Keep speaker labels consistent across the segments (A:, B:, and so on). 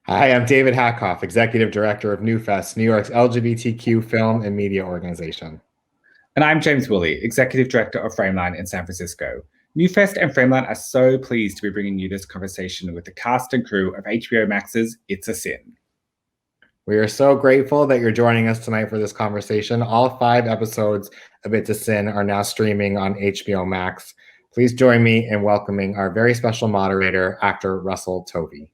A: Hi, I'm David Hackoff, Executive Director of NewFest, New York's LGBTQ film and media organization.
B: And I'm James Woolley, Executive Director of Frameline in San Francisco. NewFest and Frameline are so pleased to be bringing you this conversation with the cast and crew of HBO Max's It's a Sin.
A: We are so grateful that you're joining us tonight for this conversation. All 5 episodes of It's a Sin are now streaming on HBO Max. Please join me in welcoming our very special moderator, actor Russell Tovey.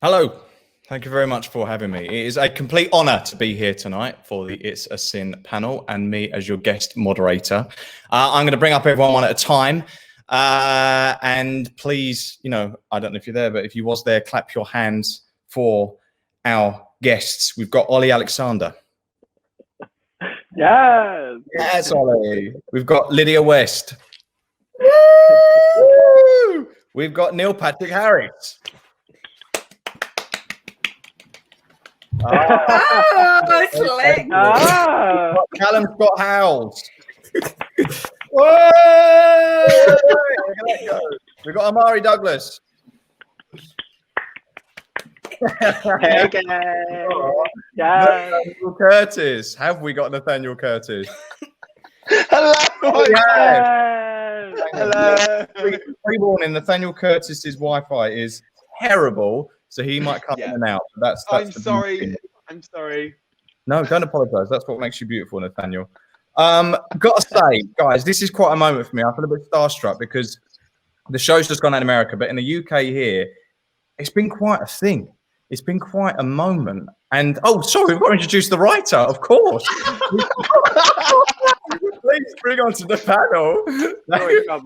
C: Hello. Thank you very much for having me. It is a complete honor to be here tonight for the It's a Sin panel and me as your guest moderator. I'm going to bring up everyone one at a time. And please, I don't know if you're there, but if you was there, clap your hands for our guests. We've got Olly Alexander.
D: Yes.
C: Yes, Olly. We've got Lydia West. We've got Neil Patrick Harris.
E: Slick.
C: Callum Scott Howells. We've got Omari Douglas.
D: Hey guys.
C: Nathaniel Curtis. Have we got Nathaniel Curtis?
D: Hello.
C: Yes.
D: Hello.
C: Pre-warning, Nathaniel Curtis's Wi-Fi is terrible, so he might come in and out. That's
D: I'm sorry.
C: No, don't apologise. That's what makes you beautiful, Nathaniel. Got to say, guys, this is quite a moment for me. I feel a bit starstruck because the show's just gone out in America, but in the UK here, it's been quite a thing. It's been quite a moment. And, sorry, we've got to introduce the writer, of course. Please bring on to the panel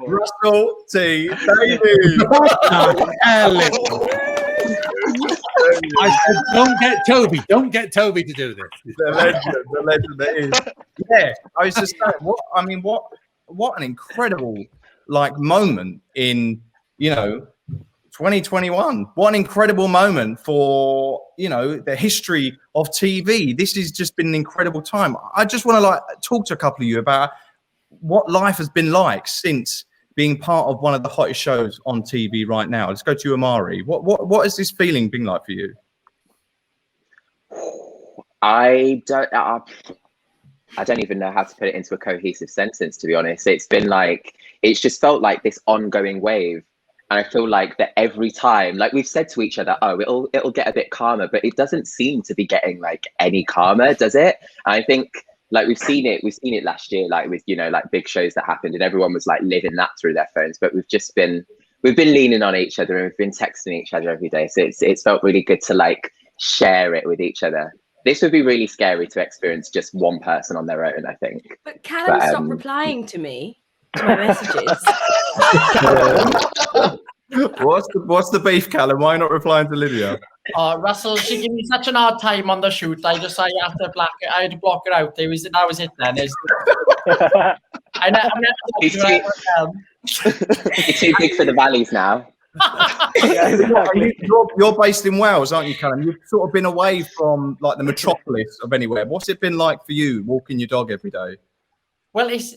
C: Russell T. Davies.
F: I said, don't get Tovey to do this.
C: The legend that is. Yeah, I was just saying, what an incredible moment in 2021. What an incredible moment for the history of TV. This has just been an incredible time. I just want to talk to a couple of you about what life has been like since being part of one of the hottest shows on TV right now. Let's go to you, Omari. What has this feeling been like for you?
G: I don't even know how to put it into a cohesive sentence, to be honest. It's just felt like this ongoing wave. And I feel like that every time, we've said to each other, it'll get a bit calmer, but it doesn't seem to be getting any calmer, does it? And I think we've seen it last year, with big shows that happened and everyone was living that through their phones. But we've been leaning on each other and we've been texting each other every day. So it's felt really good to share it with each other. This would be really scary to experience just one person on their own, I think.
E: But Callum stopped replying to me, to my messages.
C: What's the beef, Callum? Why not replying to Lydia?
H: Russell, she gave me such an hard time on the shoot. I had to block her out. That was it then.
G: You're too big for the valleys now.
C: You're based in Wales, aren't you, Callum? You've sort of been away from the metropolis of anywhere. What's it been like for you walking your dog every day?
H: Well, it's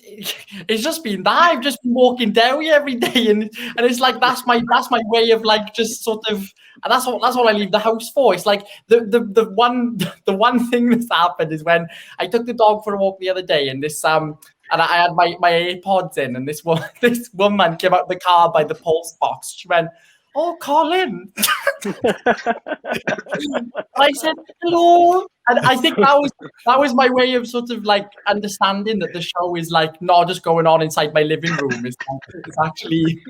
H: just been that I've just been walking down here every day, and it's that's my way of just sort of, and that's all I leave the house for. It's the one thing that's happened is when I took the dog for a walk the other day, and and I had my AirPods in, and this woman came out of the car by the pulse box. She went, "Oh, Colin." I said, "Hello." And I think that was my way of sort of understanding that the show is not just going on inside my living room. It's actually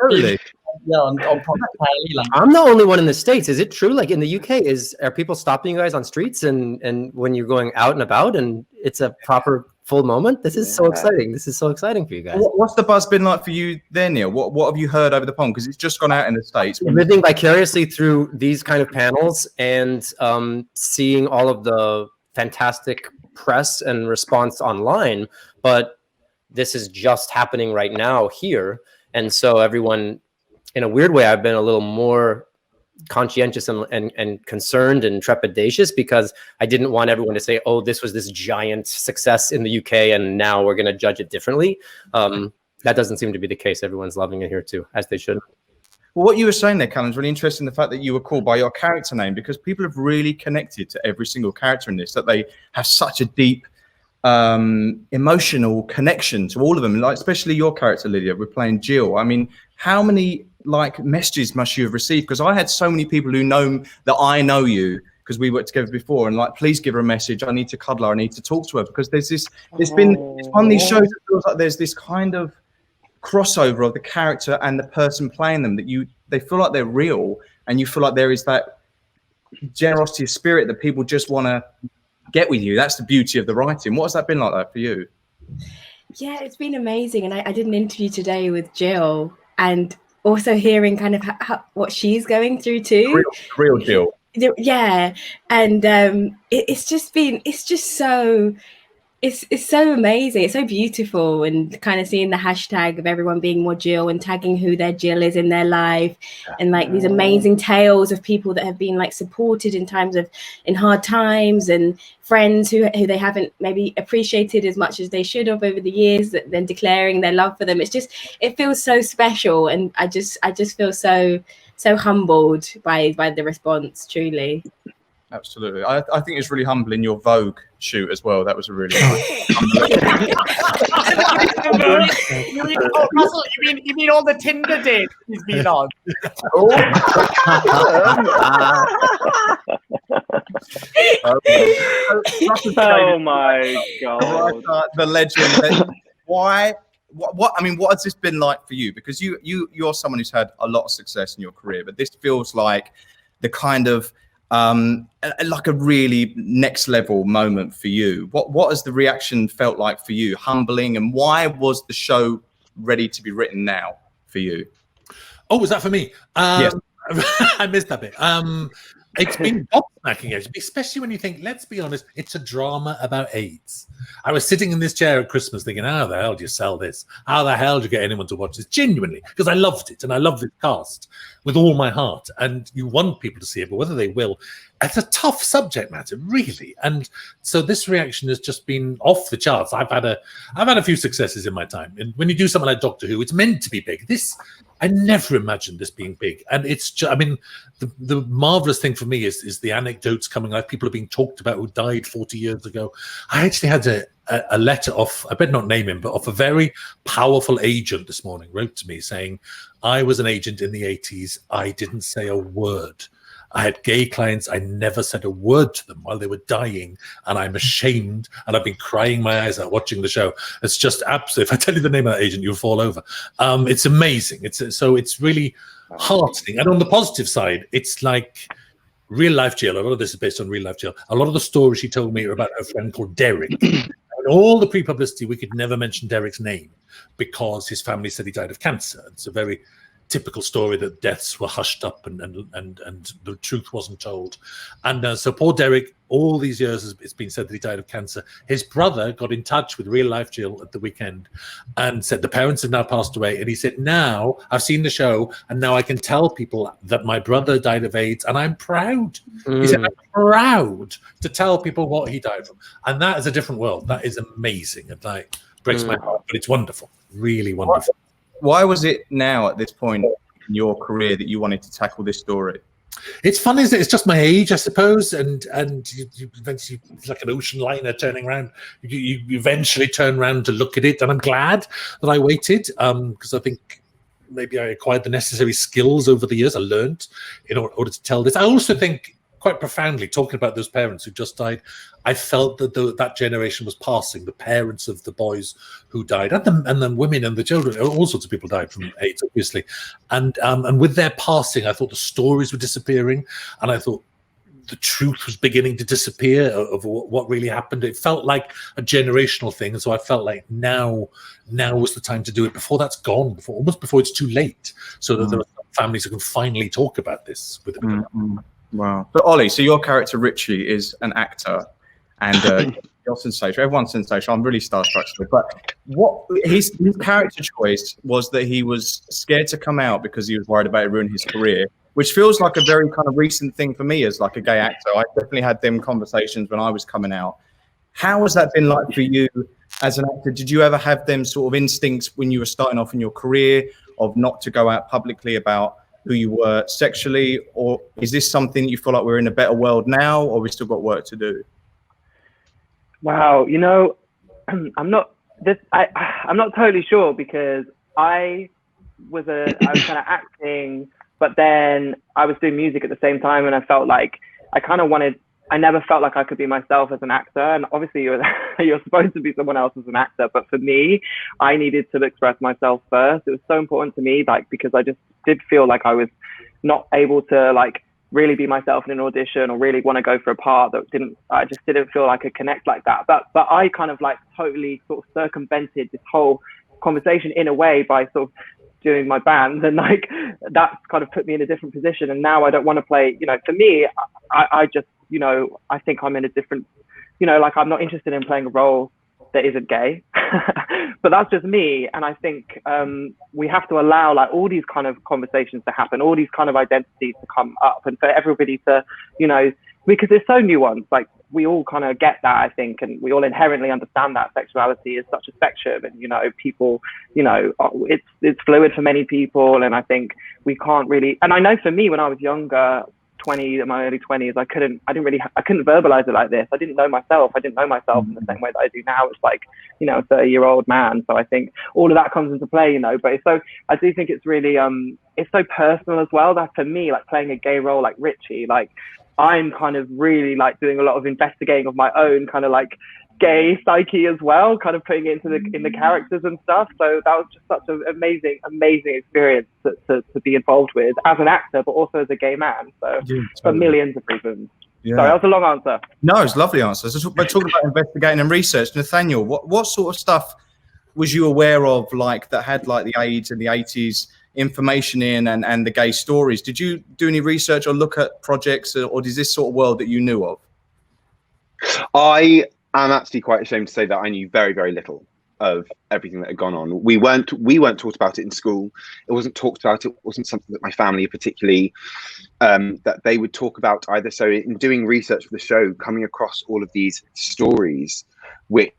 C: totally.
H: Yeah, on proper telly.
I: I'm the only one in the States. Is it true? In the UK, are people stopping you guys on streets and when you're going out and about and it's a proper full moment? This is so exciting. This is so exciting for you guys.
C: What's the buzz been like for you there, Neil? What have you heard over the pond? Because it's just gone out in the States.
I: Living vicariously through these kind of panels and seeing all of the fantastic press and response online, but this is just happening right now here. And so everyone, in a weird way, I've been a little more conscientious and concerned and trepidatious because I didn't want everyone to say, oh, this was this giant success in the UK and now we're going to judge it differently. That doesn't seem to be the case. Everyone's loving it here too, as they should.
C: Well, what you were saying there, Callum, is really interesting. The fact that you were called by your character name, because people have really connected to every single character in this, that they have such a deep emotional connection to all of them. Like, especially your character, Lydia, we're playing Jill. I mean, how many like messages must you have received? Because I had so many people who know that I know you because we worked together before, and like, please give her a message. I need to cuddle her. I need to talk to her, because there's this. It's one of these shows that feels like there's this kind of crossover of the character and the person playing them, that they feel like they're real, and you feel like there is that generosity of spirit that people just want to get with you. That's the beauty of the writing. What has that been like that for you?
E: Yeah, it's been amazing. And I did an interview today with Jill, and also hearing kind of what she's going through too.
C: Real Jill.
E: Yeah, and it's so amazing. It's so beautiful, and kind of seeing the hashtag of everyone being more Jill and tagging who their Jill is in their life, and like these amazing tales of people that have been like supported in hard times, and friends who they haven't maybe appreciated as much as they should have over the years, that then declaring their love for them. It feels so special, and I just feel so humbled by the response, truly.
C: Absolutely. I think it's really humbling, your Vogue shoot as well. That was a really nice.
H: Russell, you mean all the Tinder dates he's been on?
D: Oh my God.
C: The legend. Why? What? I mean, what has this been like for you? Because you're someone who's had a lot of success in your career, but this feels like the kind of like a really next level moment for you. What has the reaction felt like for you? Humbling, and why was the show ready to be written now for you?
F: Oh, was that for me?
C: Yes.
F: I missed that bit. It's been gobsmacking, especially when you think, let's be honest, it's a drama about AIDS. I was sitting in this chair at Christmas thinking, how the hell do you sell this? How the hell do you get anyone to watch this? Genuinely, because I loved it, and I love this cast with all my heart, and you want people to see it, but whether they will, it's a tough subject matter, really. And so this reaction has just been off the charts. I've had a few successes in my time, and when you do something like Doctor Who, it's meant to be big. I never imagined this being big, and it's just, I mean, the marvelous thing for me is the anecdotes coming out. People are being talked about who died 40 years ago. I actually had a letter off, I better not name him, but off a very powerful agent this morning, wrote to me saying, I was an agent in the 80s. I didn't say a word. I had gay clients. I never said a word to them while they were dying, and I'm ashamed, and I've been crying my eyes out watching the show. It's just absolute. If I tell you the name of that agent, you'll fall over. It's amazing. It's really heartening. And on the positive side, it's like real life Jill. A lot of this is based on real life Jill. A lot of the stories she told me are about a friend called Derek. And all the pre-publicity, we could never mention Derek's name because his family said he died of cancer. It's a very typical story that deaths were hushed up and the truth wasn't told. And so poor Derek, all these years it's been said that he died of cancer. His brother got in touch with real life Jill at the weekend and said the parents have now passed away. And he said, now I've seen the show and now I can tell people that my brother died of AIDS and I'm proud. He said, I'm proud to tell people what he died from. And that is a different world. That is amazing. It like breaks my heart, but it's wonderful. Really wonderful.
C: Why was it now at this point in your career that you wanted to tackle this story?
F: It's fun, isn't it? It's just my age, I suppose, and you eventually, it's like an ocean liner turning around. You eventually turn around to look at it, and I'm glad that I waited because I think maybe I acquired the necessary skills over the years I learned in order to tell this. I also think, quite profoundly, talking about those parents who just died, I felt that that generation was passing, the parents of the boys who died, and the women and the children. All sorts of people died from AIDS, obviously. And with their passing, I thought the stories were disappearing, and I thought the truth was beginning to disappear of what really happened. It felt like a generational thing, and so I felt like now was the time to do it before that's gone, almost before it's too late, so that there are some families who can finally talk about this with them.
C: Wow. So Olly, so your character Ritchie is an actor, and you're sensational. Everyone's sensational. I'm really starstruck still. But what his character choice was that he was scared to come out because he was worried about it ruining his career, which feels like a very kind of recent thing for me as like a gay actor. I definitely had them conversations when I was coming out. How has that been like for you as an actor? Did you ever have them sort of instincts when you were starting off in your career of not to go out publicly about who you were sexually, or is this something that you feel like we're in a better world now, or we still got work to do?
D: Wow, you know, I'm not totally sure, because I was kind of acting, but then I was doing music at the same time, and I felt like I never felt like I could be myself as an actor. And obviously you're supposed to be someone else as an actor, but for me, I needed to express myself first. It was so important to me, like, because I just did feel like I was not able to like really be myself in an audition, or really want to go for a part that I just didn't feel like I could connect like that. But I kind of like totally sort of circumvented this whole conversation in a way by sort of doing my band, and like that's kind of put me in a different position. And now I don't want to play, you know, for me, I just, you know, I think I'm in a different, you know, like I'm not interested in playing a role that isn't gay. But that's just me. And I think we have to allow like all these kind of conversations to happen, all these kind of identities to come up, and for everybody to, you know, because it's so nuanced. Like we all kind of get that, I think, and we all inherently understand that sexuality is such a spectrum, and, you know, people, you know, it's fluid for many people. And I think we can't really, and I know for me, when I was younger, in my early 20s, I couldn't verbalize it like this. I didn't know myself. I didn't know myself in the same way that I do now. It's like, you know, a 30-year-old man. So I think all of that comes into play, you know, but I do think it's really, it's so personal as well, that for me, like playing a gay role like Ritchie, like I'm kind of really like doing a lot of investigating of my own kind of like gay psyche as well, kind of putting it in the characters and stuff. So that was just such an amazing experience to be involved with as an actor, but also as a gay man. So for millions of reasons. Yeah. Sorry, that was a long answer.
C: No, it's a lovely answer. So we're talking about investigating and research. Nathaniel, what sort of stuff was you aware of, like that had like the AIDS and the 80s information in and the gay stories? Did you do any research or look at projects, or is this sort of world that you knew of?
J: I'm actually quite ashamed to say that I knew very, very little of everything that had gone on. We weren't taught about it in school. It wasn't talked about. It wasn't something that my family particularly that they would talk about either. So in doing research for the show, coming across all of these stories, which,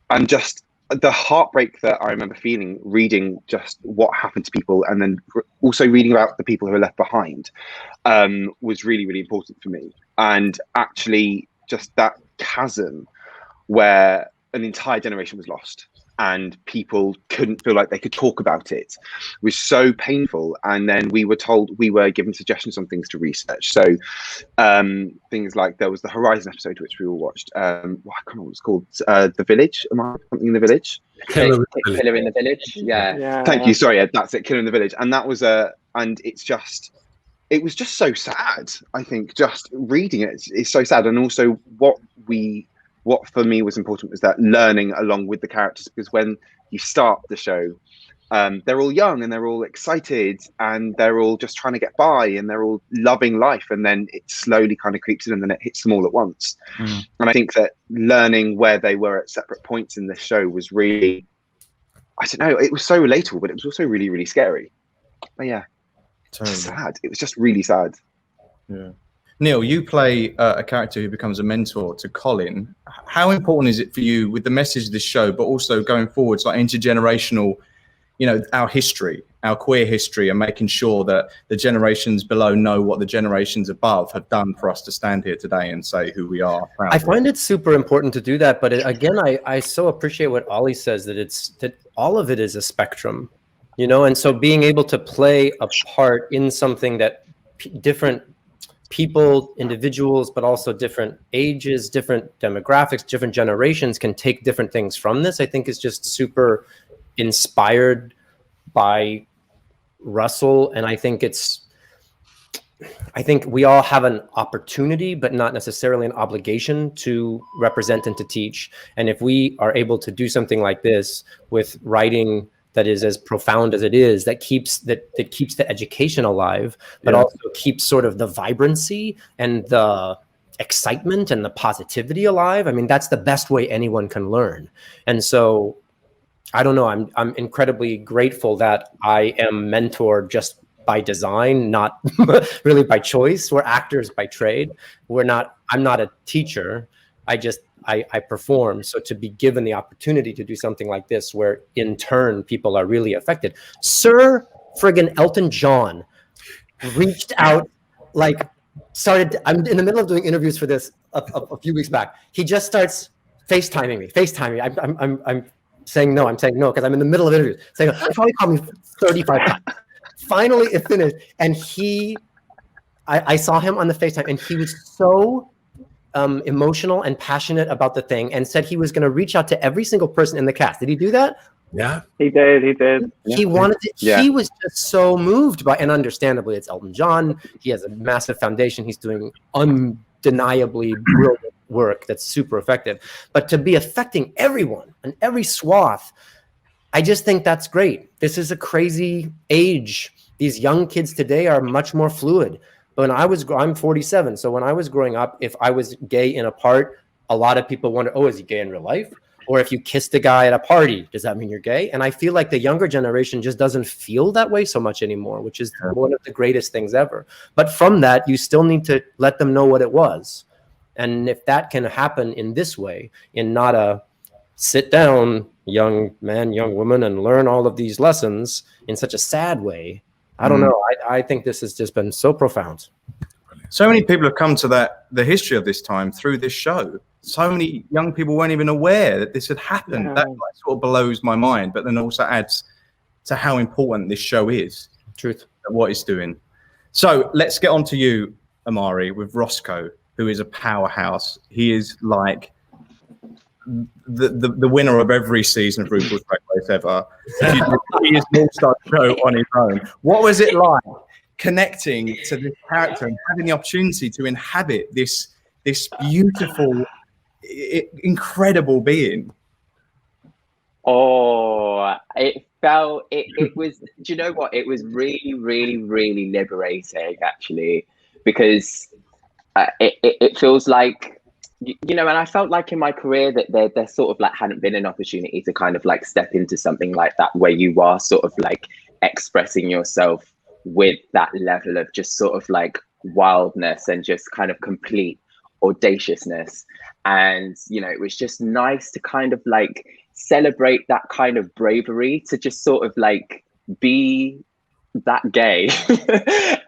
J: and just the heartbreak that I remember feeling reading just what happened to people, and then also reading about the people who were left behind, was really, really important for me. And actually just that chasm where an entire generation was lost and people couldn't feel like they could talk about it was so painful. And then we were given suggestions on things to research. So things like, there was the Horizon episode which we all watched. I can't remember what it's called. The Village, something in the Village.
G: Killer in the Village. Yeah.
J: Thank you. Sorry, that's it. Killer in the Village. And that was and it was just so sad. I think just reading it is so sad. And also what for me was important was that learning along with the characters, because when you start the show, they're all young and they're all excited and they're all just trying to get by and they're all loving life, and then it slowly kind of creeps in and then it hits them all at once. And I think that learning where they were at separate points in the show was really, I don't know, it was so relatable, but it was also really, really scary. But yeah, sad. It was just really sad.
C: Yeah. Neil, you play a character who becomes a mentor to Colin. How important is it for you with the message of this show, but also going forwards, like intergenerational, you know, our history, our queer history, and making sure that the generations below know what the generations above have done for us to stand here today and say who we are?
I: I find it super important to do that. But again, I so appreciate what Olly says, that all of it is a spectrum, you know, and so being able to play a part in something that different people, individuals, but also different ages, different demographics, different generations can take different things from this, I think is just super inspired by Russell. And I think we all have an opportunity, but not necessarily an obligation to represent and to teach. And if we are able to do something like this with writing that is as profound as it is, that keeps the education alive, but also keeps sort of the vibrancy and the excitement and the positivity alive. I mean, that's the best way anyone can learn. And so, I don't know, I'm incredibly grateful that I am mentored just by design, not really by choice. We're actors by trade. I'm not a teacher. I perform. So to be given the opportunity to do something like this, where in turn people are really affected. Sir friggin' Elton John reached out, like started. I'm in the middle of doing interviews for this a few weeks back. He just starts FaceTiming me. I'm saying no. I'm saying no because I'm in the middle of interviews. Saying no. He probably called me 35 times. Finally, it finished, and I saw him on the FaceTime, and he was so emotional and passionate about the thing, and said he was going to reach out to every single person in the cast. Did he do that?
F: Yeah,
D: he did.
I: He wanted to, he was just so moved by, and understandably, it's Elton John. He has a massive foundation. He's doing undeniably brilliant work that's super effective. But to be affecting everyone and every swath, I just think that's great. This is a crazy age. These young kids today are much more fluid. When I'm 47, so when I was growing up, if I was gay in a part, a lot of people wonder, oh, is he gay in real life? Or if you kissed a guy at a party, does that mean you're gay? And I feel like the younger generation just doesn't feel that way so much anymore, which is one of the greatest things ever. But from that, you still need to let them know what it was. And if that can happen in this way, in not a sit down, young man, young woman, and learn all of these lessons in such a sad way, I don't know. I think this has just been so profound.
C: So many people have come to the history of this time through this show. So many young people weren't even aware that this had happened. That sort of blows my mind, but then also adds to how important this show is.
I: Truth.
C: What it's doing. So let's get on to you, Omari, with Roscoe, who is a powerhouse. He is like the winner of every season of RuPaul's Drag Race ever. He is an all-star show on his own. What was it like connecting to this character and having the opportunity to inhabit this beautiful, incredible being?
G: Oh, it was, do you know what? It was really, really, really liberating, actually, because it feels like, you know, and I felt like in my career that there sort of like hadn't been an opportunity to kind of like step into something like that, where you are sort of like expressing yourself with that level of just sort of like wildness and just kind of complete audaciousness. And, you know, it was just nice to kind of like celebrate that kind of bravery, to just sort of like be that gay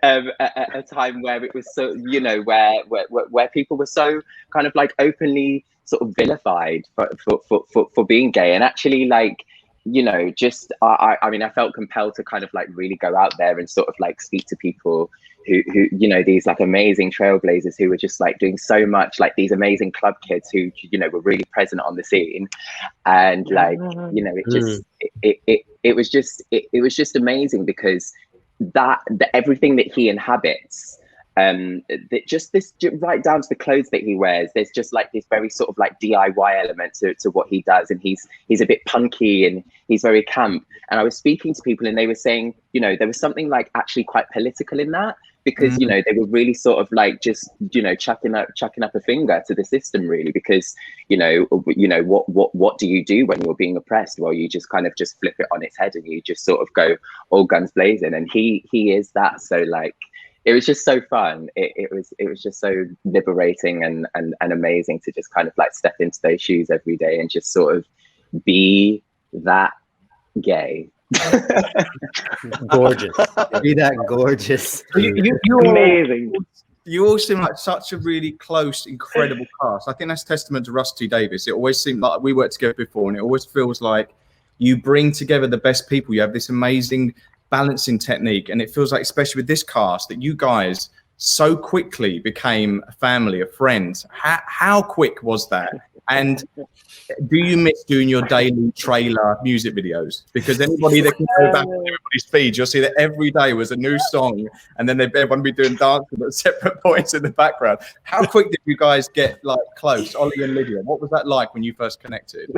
G: at a time where it was so, you know, where people were so kind of like openly sort of vilified for being gay. And actually, like, you know, just I mean, I felt compelled to kind of like really go out there and sort of like speak to people who you know, these like amazing trailblazers who were just like doing so much, like these amazing club kids who, you know, were really present on the scene. And like, you know, it was just amazing, because that everything that he inhabits, that just this, right down to the clothes that he wears, there's just like this very sort of like DIY element to what he does. And he's a bit punky and he's very camp. And I was speaking to people and they were saying, you know, there was something like actually quite political in that, because, you know, they were really sort of like just, you know, chucking up a finger to the system, really, because, you know, what do you do when you're being oppressed? Well, you just kind of just flip it on its head and you just sort of go all guns blazing. And he is that. So like, it was just so fun. It was just so liberating and amazing to just kind of like step into those shoes every day and just sort of be that gay.
I: Gorgeous. Be that gorgeous.
C: You're
D: amazing.
C: You all seem like such a really close, incredible cast. I think that's testament to Rusty Davies. It always seemed like we worked together before, and it always feels like you bring together the best people. You have this amazing balancing technique, and it feels like, especially with this cast, that you guys so quickly became a family, a friend. How quick was that? And do you miss doing your daily trailer music videos? Because anybody that can go back to everybody's feed, you'll see that every day was a new song, and then everyone would be doing dances at separate points in the background. How quick did you guys get like close, Olly and Lydia? What was that like when you first connected?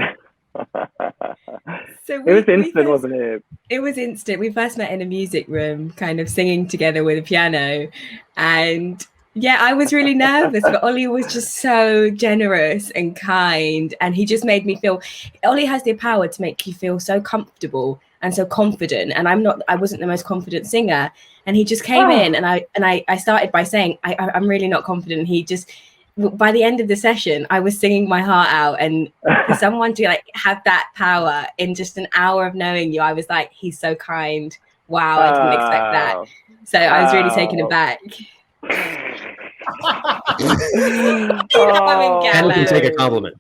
E: So
D: it was instant, wasn't it?
E: It was instant. We first met in a music room, kind of singing together with a piano. And yeah, I was really nervous, but Olly was just so generous and kind. And he just made me feel, Olly has the power to make you feel so comfortable and so confident. And I wasn't the most confident singer. And he just came in, and I started by saying, I'm really not confident. He just, by the end of the session, I was singing my heart out, and for someone to like have that power in just an hour of knowing you, I was like, he's so kind. wow, I didn't expect that. So I was really taken aback.
I: And can take a compliment.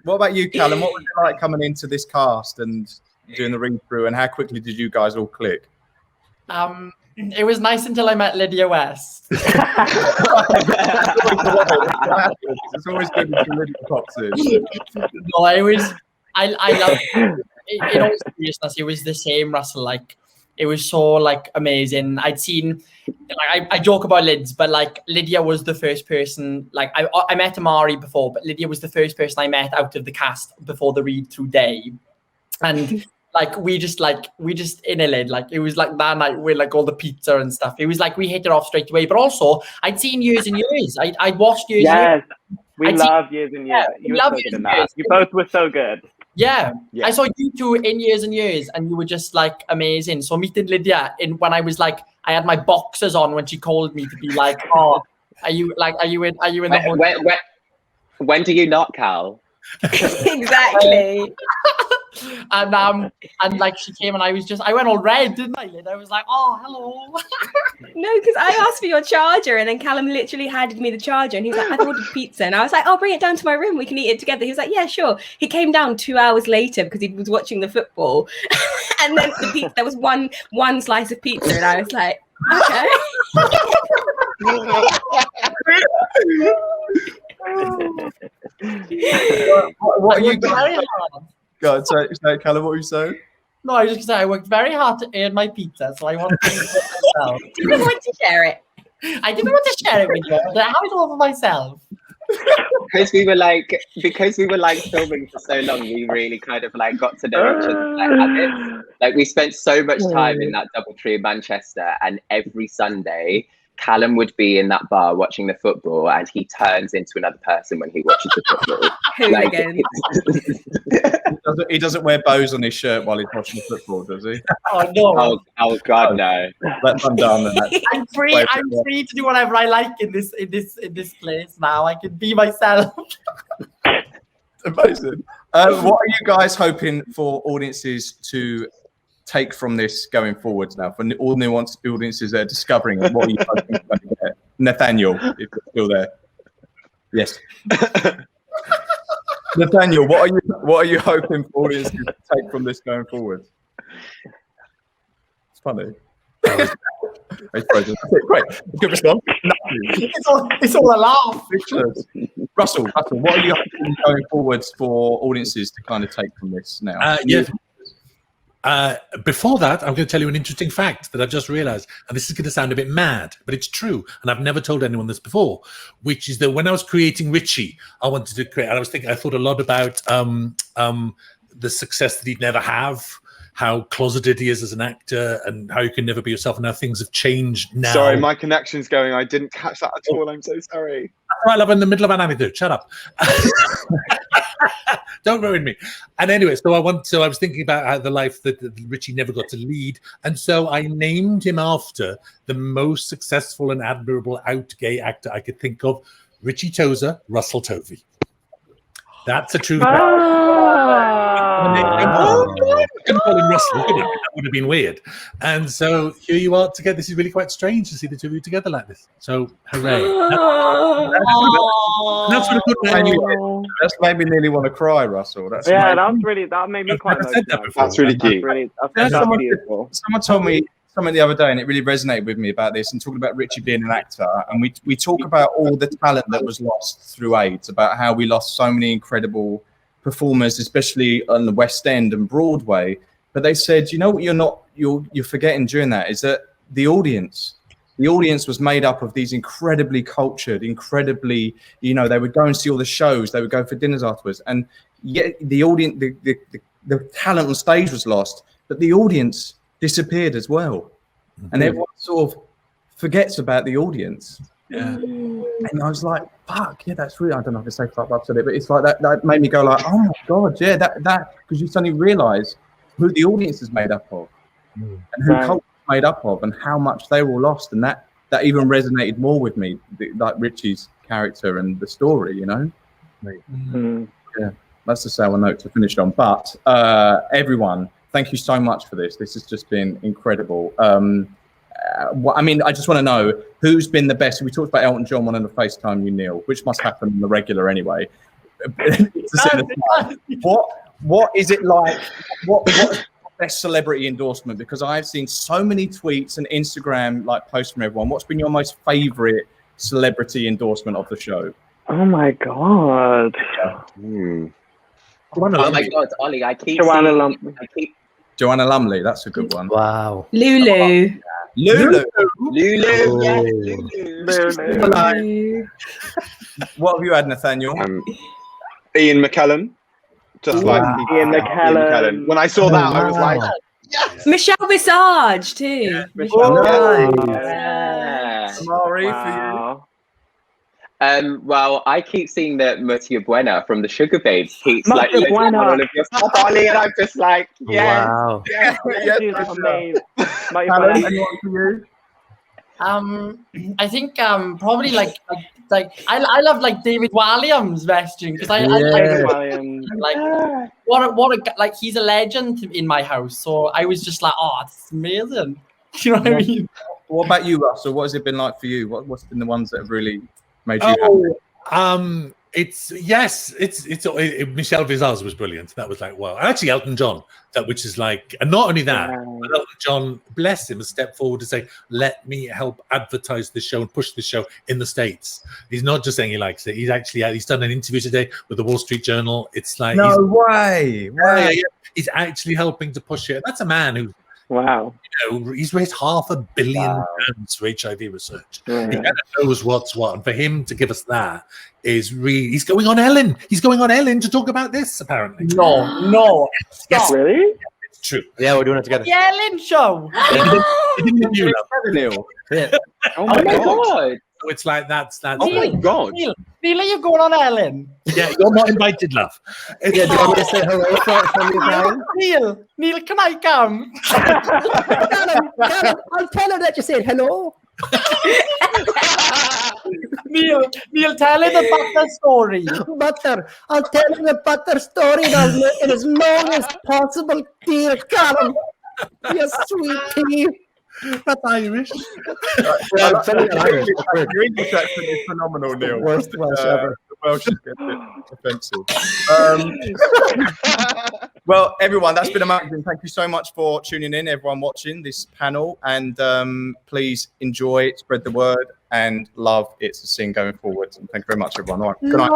C: What about you, Callum? What was it like coming into this cast and doing the read through, and how quickly did you guys all click?
H: It was nice until I met Lydia West.
C: It's always good when Lydia pops in.
H: No, it was. I love. In all seriousness, it was the same, Russell. Like, it was so like amazing. I'd seen. Like, I joke about Lids, but like Lydia was the first person. Like I met Omari before, but Lydia was the first person I met out of the cast before the read through day, and. Like we just in a lid, like it was like that night with like all the pizza and stuff. It was like we hit it off straight away. But also, I'd seen Years and Years. I'd watched Years.
D: Yes,
H: and Years.
D: We love Years and Years.
H: Yeah,
D: You were so good in that. You both were so good.
H: Yeah, I saw you two in Years and Years, and you were just like amazing. So meeting Lydia when I was like, I had my boxers on when she called me to be like, oh, are you in the hotel?
G: When do you not, Cal?
E: Exactly.
H: And like she came and I went all red, didn't I? And I was like, oh, hello.
E: No, because I asked for your charger, and then Callum literally handed me the charger, and he was like, I've ordered pizza. And I was like, oh, bring it down to my room, we can eat it together. He was like, yeah, sure. He came down 2 hours later because he was watching the football. And then the pizza, there was one slice of pizza, and I was like, okay.
C: What are you guys? God, so Callum, what were you saying?
H: No, I was just gonna say I worked very hard to earn my pizza, so I wanted to eat it myself.
E: You didn't want to share it.
H: I didn't want to share it with you. I have it all for myself.
G: Because we were like filming for so long, we really kind of like got to know each other's like habits. Like we spent so much time in that DoubleTree in Manchester, and every Sunday Callum would be in that bar watching the football, and he turns into another person when he watches the football.
C: He doesn't wear bows on his shirt while he's watching the football, does he?
H: Oh no!
G: Oh God, no!
C: I'm done.
H: I'm free. I'm free to do whatever I like in this place now. I can be myself.
C: Amazing. What are you guys hoping for audiences to take from this going forwards now? For all new audiences that are discovering it, what are you hoping to get? Nathaniel, if you're still there. Yes. Nathaniel, what are you hoping for audiences to take from this going forward? It's funny. Great. Good response.
H: It's all a laugh.
C: Russell, what are you hoping going forwards for audiences to kind of take from this now?
F: Yes. Before that, I'm going to tell you an interesting fact that I've just realized, and this is going to sound a bit mad, but it's true, and I've never told anyone this before, which is that when I was creating Ritchie, I wanted to create, and I thought a lot about the success that he'd never have, how closeted he is as an actor, and how you can never be yourself, and how things have changed now.
J: Sorry, my connection's going. I didn't catch that at all. I'm so sorry.
F: I love in the middle of an anecdote. Shut up. Don't ruin me. And anyway, so I was thinking about how the life that Ritchie never got to lead, and so I named him after the most successful and admirable out gay actor I could think of, Ritchie Tozer, Russell Tovey. That's a true fact. Couldn't call him Russell, could it? That would have been weird. And so here you are together. This is really quite strange to see the two of you together like this. So hooray! That's what a good name.
C: That's made me nearly want to cry, Russell.
D: That made me quite emotional.
J: That's really cute.
C: Someone told me something the other day, and it really resonated with me about this, and talking about Ritchie being an actor, and we talk about all the talent that was lost through AIDS, about how we lost so many incredible performers, especially on the West End and Broadway. But they said, you know what you're forgetting during that is that the audience was made up of these incredibly cultured, incredibly, they would go and see all the shows, they would go for dinners afterwards, and yet the audience, the talent on stage was lost, but the audience disappeared as well. And everyone sort of forgets about the audience.
F: Yeah.
C: And I was like, fuck, yeah, that's really, I don't know if I can say fuck up to it, but it's like that made me go like, oh my God, yeah, that because you suddenly realise who the audience is made up of and who culture is made up of and how much they were all lost. And that even resonated more with me, like Ritchie's character and the story, Yeah, that's the sour note to finish on. But everyone, thank you so much for this. This has just been incredible. I mean, I just want to know who's been the best. We talked about Elton John wanting to FaceTime you, Neil, which must happen on the regular anyway. What is it like? What's the best celebrity endorsement? Because I've seen so many tweets and Instagram like posts from everyone. What's been your most favorite celebrity endorsement of the show?
D: Oh my god.
G: Oh my god, Ollie, I keep
D: Joanna
G: seeing,
D: Lumley.
C: Joanna Lumley, that's a good one.
I: Wow.
E: Lulu.
C: Lulu.
G: Lulu, yes,
D: Lulu.
C: What have you had, Nathaniel?
J: Ian McKellen. Just like
D: Ian McKellen.
J: When I saw that, I was like,
G: yes.
E: Michelle Visage too. Michelle.
C: Omari, for you.
G: Well, I keep seeing that Mutia Buena from the Sugar Babes keeps
D: Mutia
G: like listing
D: Buena.
G: all of your stuff, Ollie, and I'm just like, yes.
I: Wow.
D: Yes, she's amazing.
C: Anyone for you?
H: I think probably like I love like David Walliams' messaging because I like what a like he's a legend in my house. So I was just like, oh, it's amazing. You know what I mean?
C: What about you, Russell? What has it been like for you? What's been the ones that have really made you happy?
F: It's Michelle Visage was brilliant. That was like, wow. And actually Elton John, which is like, and not only that, but Elton John, bless him, has stepped forward to say, let me help advertise the show and push the show in the States. He's not just saying he likes it. He's done an interview today with the Wall Street Journal. It's like,
C: no way.
F: Yeah. He's actually helping to push it. That's a man who,
D: wow.
F: you know, he's raised £500 million for HIV research. He kind of knows what's what. And for him to give us that is really, he's going on Ellen. He's going on Ellen to talk about this, apparently.
H: No.
F: Yes.
D: Really?
F: It's true.
I: Yeah, we're doing it together.
H: The Ellen show.
G: Oh my god.
F: So it's like that's
J: oh my god.
H: Neil, are you going on Ellen?
F: Yeah, you're not invited, love.
I: Yeah, do you want me to say hello from you guys?
H: Neil, can I come?
I: Callum, I'll tell her that you said hello.
H: Neil, tell her the Butter story.
I: Butter, I'll tell her the Butter story in as long as possible, dear Callum. You sweet pea.
F: That's Irish.
C: Your English accent is phenomenal, Neil.
I: Worst Welsh ever.
C: The Welsh is offensive. Well, everyone, that's been amazing. Thank you so much for tuning in, everyone watching this panel. And please enjoy, spread the word, and love It's a Sin going forward. And thank you very much, everyone. All right. Good night.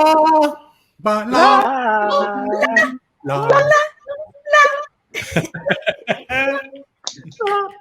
F: Bye.